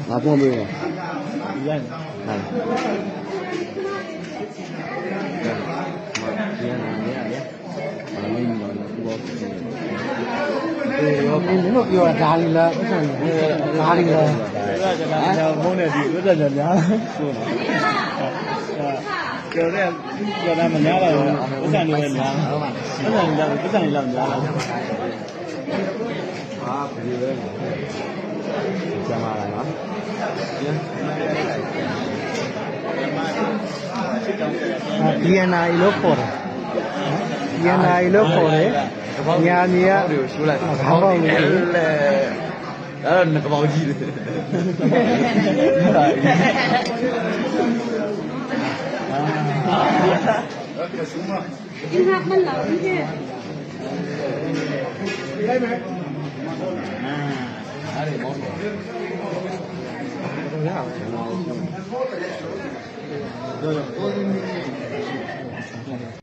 拿光没有？一样的。你们给我哪里了？哪里了？蒙的地，我在这俩说了。叫他们俩了，不像你们俩，不像你俩了。啊，不对，干嘛来了？DNA လို့ခေါ်တယ် DNA လို့ခေါ်တယ်ညာနေရရှူလိုက်ခေါင်းပေါက်လေးလေအဲ့ဒါကပောက်ကြီးတယ်ဒီကမှလာပြီကဲလိုက်မယ်အဲ့ဒီမောင်းတယ်ဘယ်လိုလဲတော့